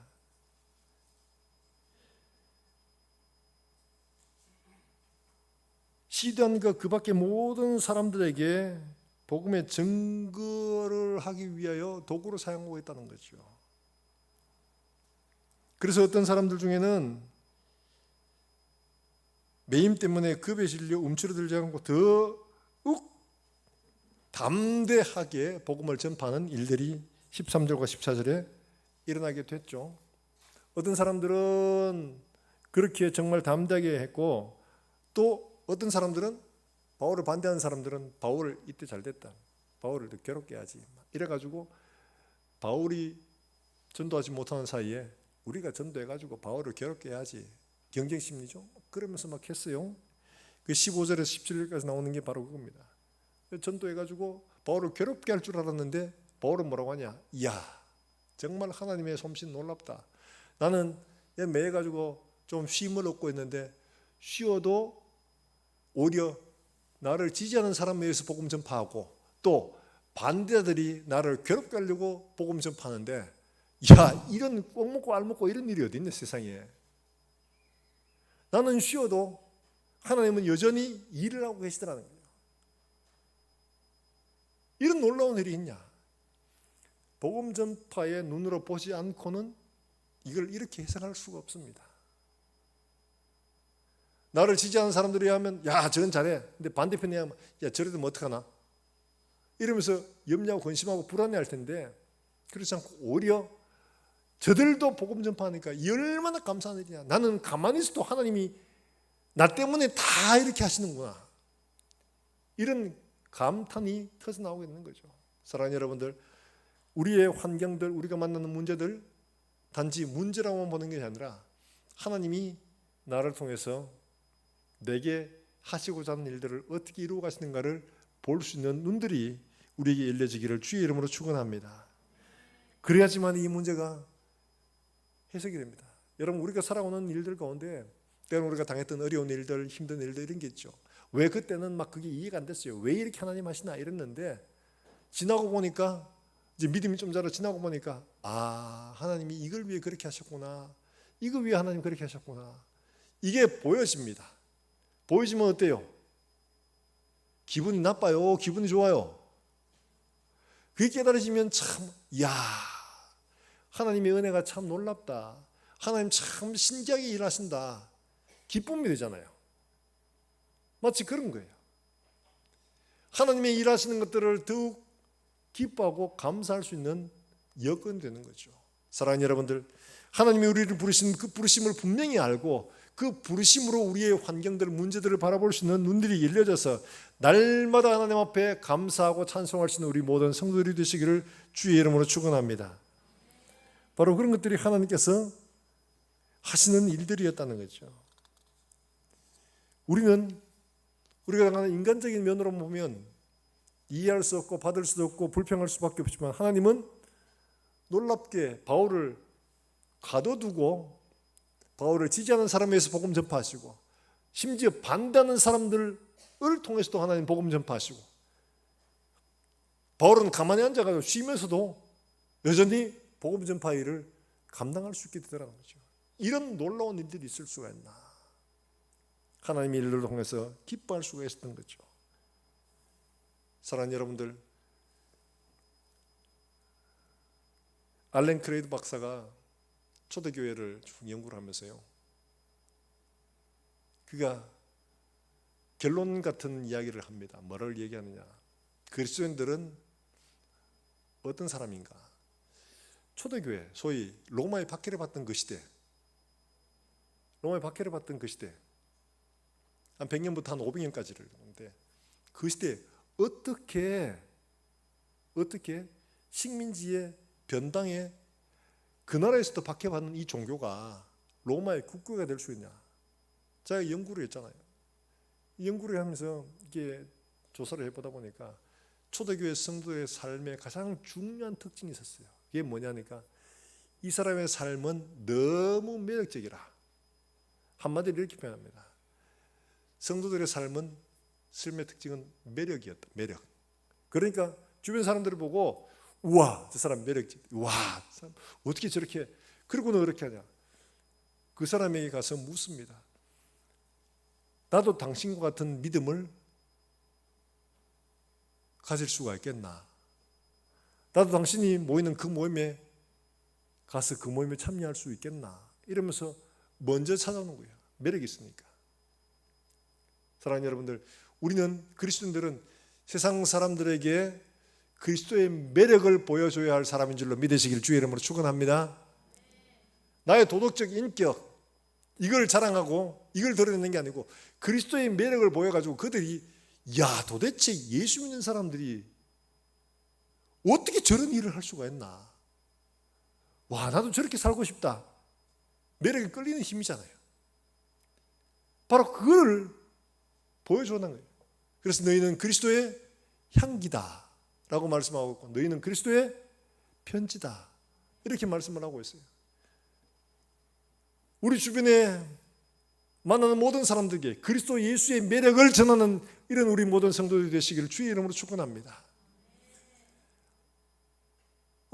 시드온과 그 밖의 모든 사람들에게 복음의 증거를 하기 위하여 도구로 사용하고 있다는 거죠. 그래서 어떤 사람들 중에는 매임 때문에 급에 실려 움츠러들지 않고 더욱 담대하게 복음을 전파하는 일들이 13절과 14절에 일어나게 됐죠. 어떤 사람들은 그렇게 정말 담대하게 했고, 또 어떤 사람들은 바울을 반대하는 사람들은 바울을 이때 잘 됐다, 바울을 더 괴롭게 하지, 이래가지고 바울이 전도하지 못하는 사이에 우리가 전도해가지고 바울을 괴롭게 해야지, 경쟁심리죠. 그러면서 막 했어요. 그 15절에서 17절까지 나오는 게 바로 그겁니다. 전도해가지고 바울을 괴롭게 할 줄 알았는데 바울은 뭐라고 하냐? 이야, 정말 하나님의 솜씨 놀랍다. 나는 매여가지고 좀 쉼을 얻고 있는데 쉬어도 오히려 나를 지지하는 사람에 의해서 복음 전파하고 또 반대들이 나를 괴롭게 하려고 복음 전파하는데, 야, 이런 꼭 먹고 알 먹고 이런 일이 어디 있네 세상에. 나는 쉬어도 하나님은 여전히 일을 하고 계시더라는 거예요. 이런 놀라운 일이 있냐? 복음 전파의 눈으로 보지 않고는 이걸 이렇게 해석할 수가 없습니다. 나를 지지하는 사람들이 하면 야, 저건 잘해. 근데 반대편에 하면 야, 저래도 어떡하나? 이러면서 염려하고 근심하고 불안해할 텐데, 그렇지 않고 오히려 저들도 복음 전파하니까 얼마나 감사한 일이냐. 나는 가만히 있어도 하나님이 나 때문에 다 이렇게 하시는구나. 이런 감탄이 터져나오고 있는 거죠. 사랑하는 여러분들, 우리의 환경들, 우리가 만나는 문제들 단지 문제라고만 보는 게 아니라 하나님이 나를 통해서 내게 하시고자 하는 일들을 어떻게 이루어 가시는가를 볼 수 있는 눈들이 우리에게 열려지기를 주의 이름으로 축원합니다. 그래야지만 이 문제가 해석이 됩니다. 여러분, 우리가 살아오는 일들 가운데 때로는 우리가 당했던 어려운 일들, 힘든 일들 이런 게 있죠. 왜 그때는 막 그게 이해가 안 됐어요. 왜 이렇게 하나님 하시나 이랬는데 지나고 보니까, 이제 믿음이 좀 자라 지나고 보니까, 아, 하나님이 이걸 위해 그렇게 하셨구나, 이걸 위해 하나님 그렇게 하셨구나, 이게 보여집니다. 보이지면 어때요? 기분이 나빠요? 기분이 좋아요? 그게 깨달아지면 참, 야, 하나님의 은혜가 참 놀랍다, 하나님 참 신기하게 일하신다, 기쁨이 되잖아요. 마치 그런 거예요. 하나님의 일하시는 것들을 더욱 기뻐하고 감사할 수 있는 여건이 되는 거죠. 사랑하는 여러분들, 하나님이 우리를 부르신 그 부르심을 분명히 알고 그 부르심으로 우리의 환경들, 문제들을 바라볼 수 있는 눈들이 열려져서 날마다 하나님 앞에 감사하고 찬송할 수 있는 우리 모든 성도들이 되시기를 주의 이름으로 축원합니다. 바로 그런 것들이 하나님께서 하시는 일들이었다는 거죠. 우리가 당하는 인간적인 면으로 보면 이해할 수 없고 받을 수도 없고 불평할 수밖에 없지만 하나님은 놀랍게 바울을 가둬두고 바울을 지지하는 사람에서 복음 전파하시고 심지어 반대하는 사람들을 통해서도 하나님 복음 전파하시고 바울은 가만히 앉아가지고 쉬면서도 여전히 복음 전파 일을 감당할 수 있게 되더라는 거죠. 이런 놀라운 일들이 있을 수가 있나. 하나님의 일을 통해서 기뻐할 수가 있었던 거죠. 사랑하는 여러분들, 알렌 크레이드 박사가 초대교회를 쭉 연구를 하면서요, 그가 결론 같은 이야기를 합니다. 뭐를 얘기하느냐, 그리스도인들은 어떤 사람인가. 초대교회, 소위 로마의 박해를 받던 그 시대, 로마의 박해를 받던 그 시대, 한 100년부터 한 500년까지를 하는데, 그 시대에 어떻게 식민지의 변당에 그 나라에서도 박해받는 이 종교가 로마의 국교가 될 수 있냐. 제가 연구를 했잖아요. 연구를 하면서 이게 조사를 해보다 보니까 초대교회 성도의 삶에 가장 중요한 특징이 있었어요. 이게 뭐냐니까 이 사람의 삶은 너무 매력적이라. 한마디로 이렇게 표현합니다. 성도들의 삶은 삶의 특징은 매력이었다. 매력. 그러니까 주변 사람들을 보고 우와, 저 사람 매력적. 우와, 저 사람 어떻게 저렇게, 그러고는 그렇게 하냐. 그 사람에게 가서 묻습니다. 나도 당신과 같은 믿음을 가질 수가 있겠나? 나도 당신이 모이는 그 모임에 가서 그 모임에 참여할 수 있겠나? 이러면서 먼저 찾아오는 거예요. 매력이 있으니까. 사랑하는 여러분들, 우리는 그리스도인들은 세상 사람들에게 그리스도의 매력을 보여줘야 할 사람인 줄로 믿으시기를 주의 이름으로 축원합니다. 나의 도덕적 인격, 이걸 자랑하고 이걸 드러내는 게 아니고 그리스도의 매력을 보여가지고 그들이 야, 도대체 예수 믿는 사람들이 어떻게 저런 일을 할 수가 있나. 와, 나도 저렇게 살고 싶다. 매력에 끌리는 힘이잖아요. 바로 그걸 보여주는 거예요. 그래서 너희는 그리스도의 향기다 라고 말씀하고 있고 너희는 그리스도의 편지다 이렇게 말씀을 하고 있어요. 우리 주변에 만나는 모든 사람들에게 그리스도 예수의 매력을 전하는 이런 우리 모든 성도들이 되시기를 주의 이름으로 축원합니다.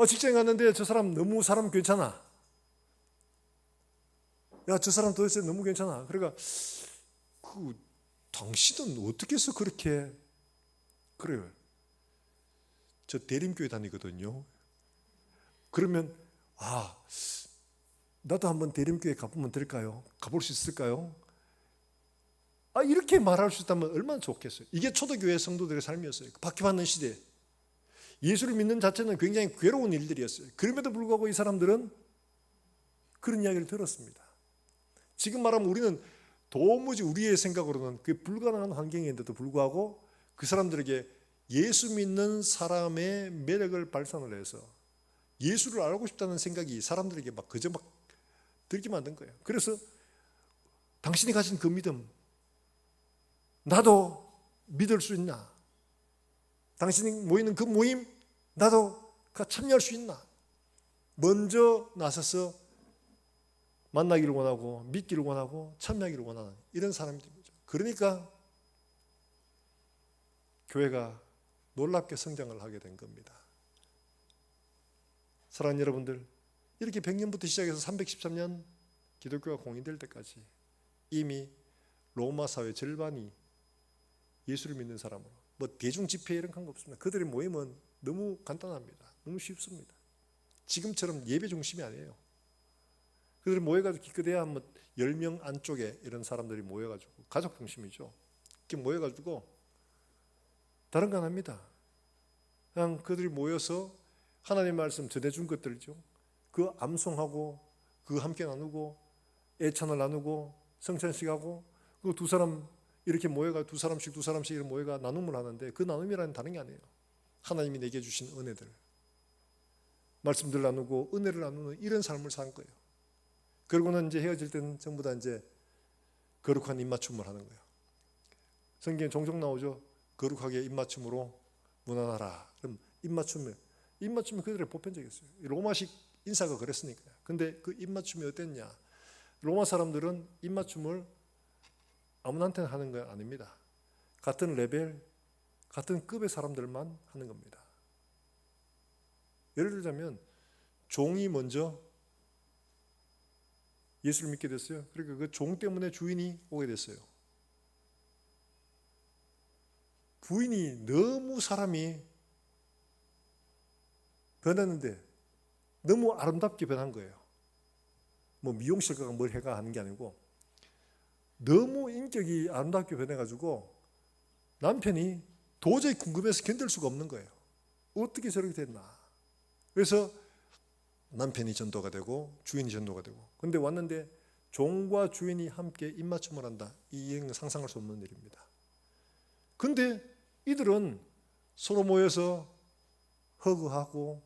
직장에 갔는데 저 사람 너무 사람 괜찮아. 야, 저 사람 도대체 너무 괜찮아. 그러니까 당신은 어떻게 해서 그렇게 그래요? 저 대림교회 다니거든요. 그러면 나도 한번 대림교회 가보면 될까요? 가볼 수 있을까요? 이렇게 말할 수 있다면 얼마나 좋겠어요. 이게 초대교회 성도들의 삶이었어요. 박해받는 시대에 예수를 믿는 자체는 굉장히 괴로운 일들이었어요. 그럼에도 불구하고 이 사람들은 그런 이야기를 들었습니다. 지금 말하면 우리는 도무지 우리의 생각으로는 그게 불가능한 환경인데도 불구하고 그 사람들에게 예수 믿는 사람의 매력을 발산을 해서 예수를 알고 싶다는 생각이 사람들에게 그저 들게 만든 거예요. 그래서 당신이 가진 그 믿음 나도 믿을 수 있나? 당신이 모이는 그 모임 나도 참여할 수 있나? 먼저 나서서 만나기를 원하고 믿기를 원하고 참여하기를 원하는 이런 사람이 된 거죠. 그러니까 교회가 놀랍게 성장을 하게 된 겁니다. 사랑하는 여러분들, 이렇게 100년부터 시작해서 313년 기독교가 공인될 때까지 이미 로마 사회 절반이 예수를 믿는 사람으로 대중 집회 이런 거 없습니다. 그들의 모임은 너무 간단합니다. 너무 쉽습니다. 지금처럼 예배 중심이 아니에요. 그들이 모여가지고 기껏해야 10명 안쪽에 이런 사람들이 모여가지고 가족 중심이죠. 이렇게 모여가지고 다른 거 안 합니다. 그냥 그들이 모여서 하나님의 말씀 전해준 것들이죠. 그 암송하고 그 함께 나누고 애찬을 나누고 성찬식하고 그 두 사람 이렇게 모여가 두 사람씩 이렇게 모여가 나눔을 하는데 그 나눔이라는 다른 게 아니에요. 하나님이 내게 주신 은혜들 말씀들 나누고 은혜를 나누는 이런 삶을 산 거예요. 그러고는 이제 헤어질 때는 전부 다 이제 거룩한 입맞춤을 하는 거예요. 성경에 종종 나오죠. 거룩하게 입맞춤으로 무난하라. 그럼 입맞춤이 그들의 보편적이었어요. 로마식 인사가 그랬으니까요. 근데 그 입맞춤이 어땠냐? 로마 사람들은 입맞춤을 아무한테나 하는 건 아닙니다. 같은 레벨, 같은 급의 사람들만 하는 겁니다. 예를 들자면 종이 먼저 예수를 믿게 됐어요. 그러니까 그 종 때문에 주인이 오게 됐어요. 부인이 너무 사람이 변했는데 너무 아름답게 변한 거예요. 뭐 미용실 가가 뭘 해가 하는 게 아니고 너무 인격이 아름답게 변해가지고 남편이 도저히 궁금해서 견딜 수가 없는 거예요. 어떻게 저렇게 됐나. 그래서 남편이 전도가 되고 주인이 전도가 되고. 근데 왔는데 종과 주인이 함께 입맞춤을 한다. 이는 상상할 수 없는 일입니다. 근데 이들은 서로 모여서 허그하고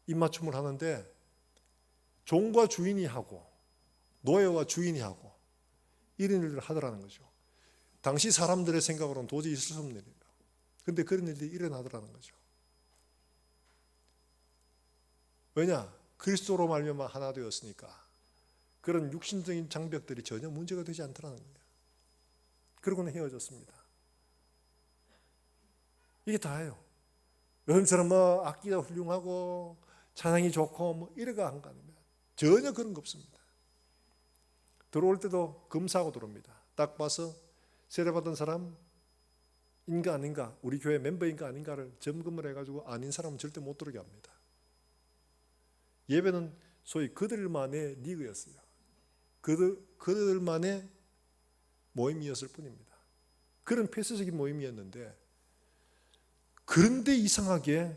입맞춤을 하는데 종과 주인이 하고 노예와 주인이 하고 이런 일들을 하더라는 거죠. 당시 사람들의 생각으로는 도저히 있을 수 없는 일이에요. 근데 그런 일들이 일어나더라는 거죠. 왜냐? 그리스도로 말미암아 하나 되었으니까 그런 육신적인 장벽들이 전혀 문제가 되지 않더라는 거예요. 그러고는 헤어졌습니다. 이게 다예요. 여러분처럼 뭐 악기가 훌륭하고 찬양이 좋고 뭐 이래가 한 거 아닙니다. 전혀 그런 거 없습니다. 들어올 때도 검사하고 들어옵니다. 딱 봐서 세례받은 사람 인가 아닌가, 우리 교회 멤버인가 아닌가를 점검을 해가지고 아닌 사람은 절대 못 들어오게 합니다. 예배는 소위 그들만의 리그였어요. 그들만의 모임이었을 뿐입니다. 그런 폐쇄적인 모임이었는데, 그런데 이상하게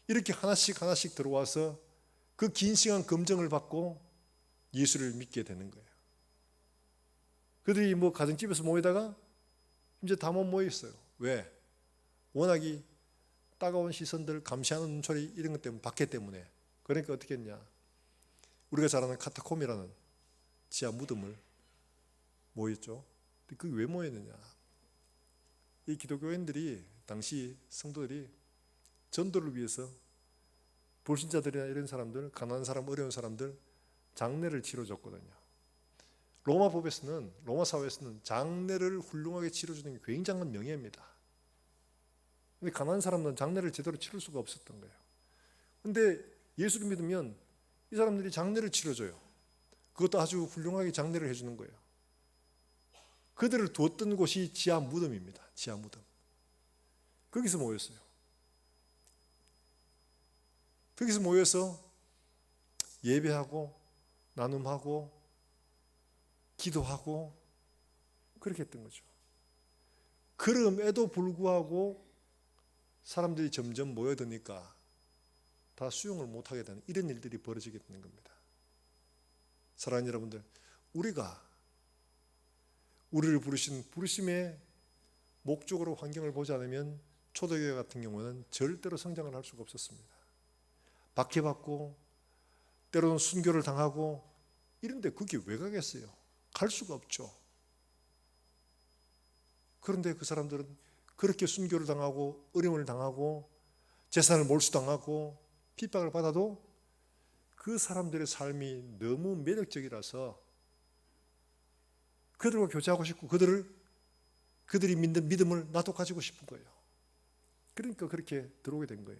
이렇게 하나씩 들어와서 그 긴 시간 검증을 받고 예수를 믿게 되는 거예요. 그들이 뭐 가정집에서 모이다가 이제 다 못 모여 있어요. 왜? 워낙이 따가운 시선들, 감시하는 눈초리 이런 것 때문에, 박해 때문에. 그러니까 어떻게 했냐? 우리가 잘 아는 카타콤이라는 지하 무덤을 모였죠. 그게 왜 모였느냐? 이 기독교인들이, 당시 성도들이 전도를 위해서 불신자들이나 이런 사람들, 가난한 사람, 어려운 사람들 장례를 치러줬거든요. 로마 사회에서는 장례를 훌륭하게 치러주는 게 굉장한 명예입니다. 근데 가난한 사람은 장례를 제대로 치를 수가 없었던 거예요. 근데 예수를 믿으면 이 사람들이 장례를 치러줘요. 그것도 아주 훌륭하게 장례를 해주는 거예요. 그들을 두었던 곳이 지하 무덤입니다. 지하 무덤. 거기서 모였어요. 거기서 모여서 예배하고 나눔하고 기도하고 그렇게 했던 거죠. 그럼에도 불구하고 사람들이 점점 모여드니까 다 수용을 못하게 되는 이런 일들이 벌어지게 되는 겁니다. 사랑하는 여러분들, 우리를 부르신 부르심의 목적으로 환경을 보지 않으면 초대교회 같은 경우는 절대로 성장을 할 수가 없었습니다. 박해받고 때로는 순교를 당하고 이런데 그게 왜 가겠어요? 갈 수가 없죠. 그런데 그 사람들은 그렇게 순교를 당하고 어려움을 당하고 재산을 몰수당하고 핍박을 받아도 그 사람들의 삶이 너무 매력적이라서 그들과 교제하고 싶고 그들이 믿는 믿음을 나도 가지고 싶은 거예요. 그러니까 그렇게 들어오게 된 거예요.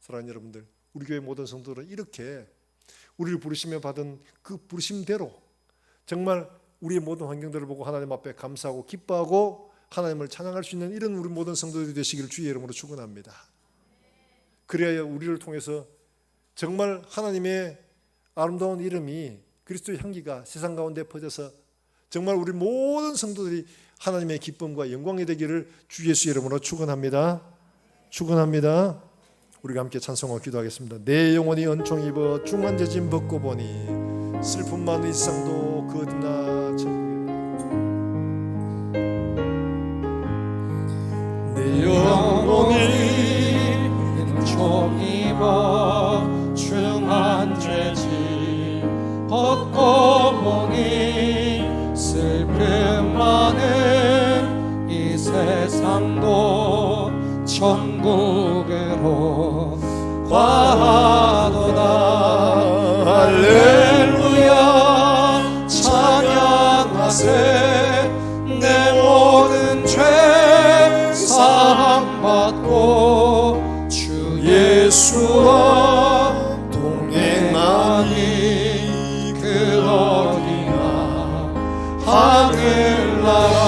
사랑하는 여러분들, 우리 교회 모든 성도들은 이렇게 우리를 부르시며 받은 그 부르심대로 정말 우리의 모든 환경들을 보고 하나님 앞에 감사하고 기뻐하고 하나님을 찬양할 수 있는 이런 우리 모든 성도들이 되시기를 주의 이름으로 축원합니다. 그래야 우리를 통해서 정말 하나님의 아름다운 이름이, 그리스도의 향기가 세상 가운데 퍼져서 정말 우리 모든 성도들이 하나님의 기쁨과 영광이 되기를 주 예수 이름으로 축원합니다. 축원합니다. 우리가 함께 찬송하고 기도하겠습니다. 내 영혼이 은총 입어 중한 재짐 벗고 보니 슬픔 많은 이 세상도 그 어디나 천국이라. 내 영혼이 은총 입어 중한 죄짐 벗고 보니 슬픔 많은 이 세상도 천국으로 가도다. 할렐루야 찬양하세. 내 모든 죄 사함받고 주 예수와 동행하니 그 어디나 하늘나라.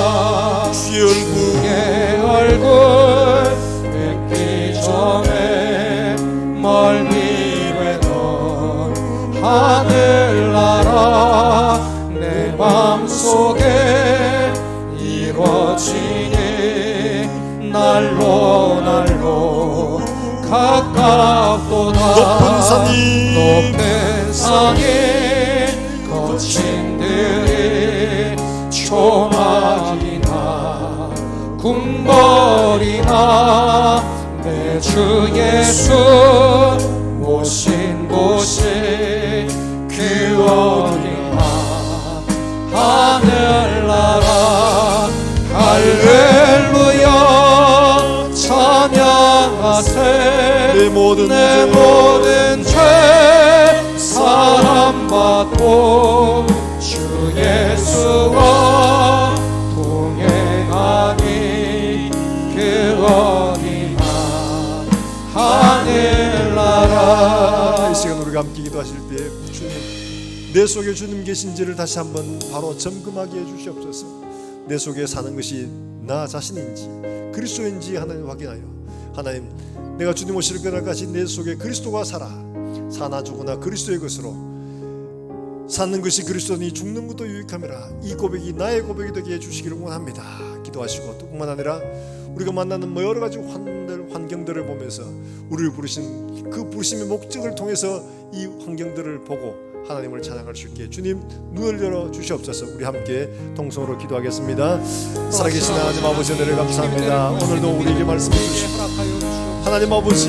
주의 얼굴 뵙기 전에 멀리 뵈던 하늘나라 내 맘속에 이루어지니 날로 날로 가깝도다. 높은 산이 거친 들이 초막이나 궁궐이나 내 주 예수 오신 곳이 그 어디나 하늘나라. 할렐루야 찬양하세. 내 모든 죄 사함받고 주 예수와 동행하니 그 어디나 하늘나라. 이 시간 우리가 함께 기도하실 때 주님, 내 속에 주님 계신지를 다시 한번 바로 점검하게 해주시옵소서. 내 속에 사는 것이 나 자신인지 그리스도인지 하나님 확인하여, 하나님 내가 주님 오실 그날까지 내 속에 그리스도가 살아 사나 죽으나 그리스도의 것으로 사는 것이 그리스도니 죽는 것도 유익함이라. 이 고백이 나의 고백이 되게 해주시기를 원합니다. 기도하시고, 또 뿐만 아니라 우리가 만나는 여러 가지 환경들을 보면서 우리를 부르신 그 부르심의 목적을 통해서 이 환경들을 보고 하나님을 찬양할 수 있게 주님 눈을 열어 주시옵소서. 우리 함께 동성으로 기도하겠습니다. 살아계신 하나님 아버지, 은혜를 감사합니다. 오늘도 우리에게 말씀해 주시고 하나님 아버지,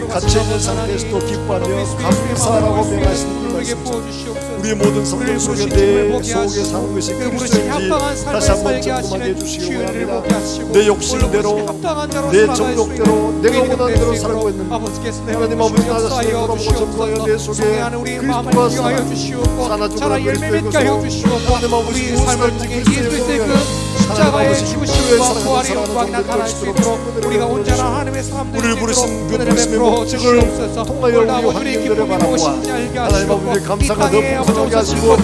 갇혀있는 상태에서도 기뻐하며 감사하라고 명하신 그 말씀, 우리의 모든 성경 속에 내 속에 사는 것이 그리스도인지 다시 한번 점검하게 해주시기 원합니다. 내 욕심대로 내 정욕대로 내가 원하는 대로 살고 있는데 하나님 아버지, 나 자신을 돌아보고 점검하여 내 속에 그리스도가 살아 사나 죽으나 그리스도의 것으로 하나님 아버지 무엇을 지킬 수 있는 십자가의 죽으심과 부활의 영광이 나타날 수 있도록 우리가 온전한 하나님의 사람들이 우리를 부르신 그 부르심의 목적을 통하여 우리 환경들을 바라보아 하나님 아버지 감사가 더 풍성하게 하시고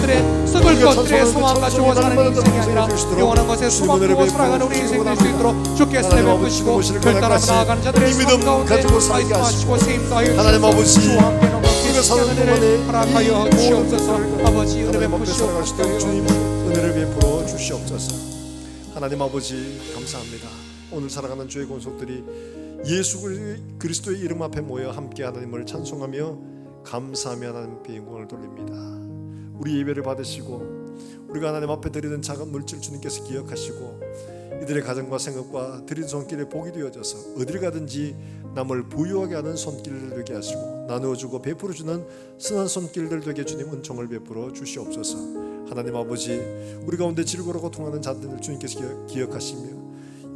썩을 것들의 소망과 주어 사는 인생이 아니라 영원한 것에 소망으로 살아가는 우리 인생 될 수 있도록 주께서 내뱉으시고 별따라 나아가는 자들의 삶 가운데 말씀하시고 세임하여 하나님 아버지, 우리가 사는 동안에 허락하여 주시옵소서. 아버지 은혜 베푸시옵소서. 주님 은혜를 베풀어 주시옵소서. 하나님 아버지 감사합니다. 오늘 살아가는 주의 권속들이 예수 그리스도의 이름 앞에 모여 함께 하나님을 찬송하며 감사하며 하나님께 영광을 돌립니다. 우리 예배를 받으시고 우리가 하나님 앞에 드리는 작은 물질 주님께서 기억하시고 이들의 가정과 생업과 드린 손길에 복이 되어져서 어딜 가든지 남을 부유하게 하는 손길들 되게 하시고 나누어주고 베풀어주는 선한 손길들 되게 주님 은총을 베풀어 주시옵소서. 하나님 아버지, 우리 가운데 질고라고 통하는 자들을 주님께서 기억하시며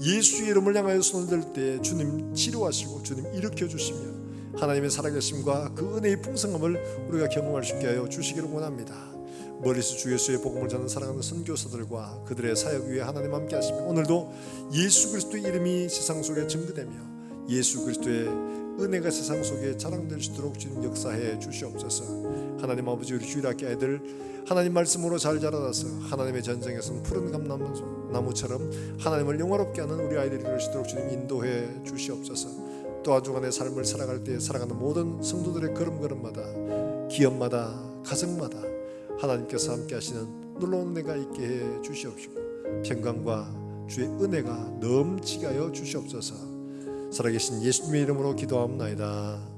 예수의 이름을 향하여 손을 들 때 주님 치료하시고 주님 일으켜 주시며 하나님의 살아계심과 그 은혜의 풍성함을 우리가 경험할 수 있게 하여 주시기를 원합니다. 멀리서 주 예수의 복음을 전하는 사랑하는 선교사들과 그들의 사역 위에 하나님 함께 하시며 오늘도 예수 그리스도의 이름이 세상 속에 증거되며 예수 그리스도의 은혜가 세상 속에 자랑될 수 있도록 주님 역사해 주시옵소서. 하나님 아버지, 우리 주일학교 아이들 하나님 말씀으로 잘 자라나서 하나님의 전쟁에서는 푸른 감나무처럼 하나님을 영화롭게 하는 우리 아이들이 될 수 있도록 주님 인도해 주시옵소서. 또 한 주간의 삶을 살아갈 때 살아가는 모든 성도들의 걸음걸음마다 기업마다 가정마다 하나님께서 함께 하시는 놀라운 은혜가 있게 해 주시옵시고 평강과 주의 은혜가 넘치게 하여 주시옵소서. 살아계신 예수님의 이름으로 기도합나이다.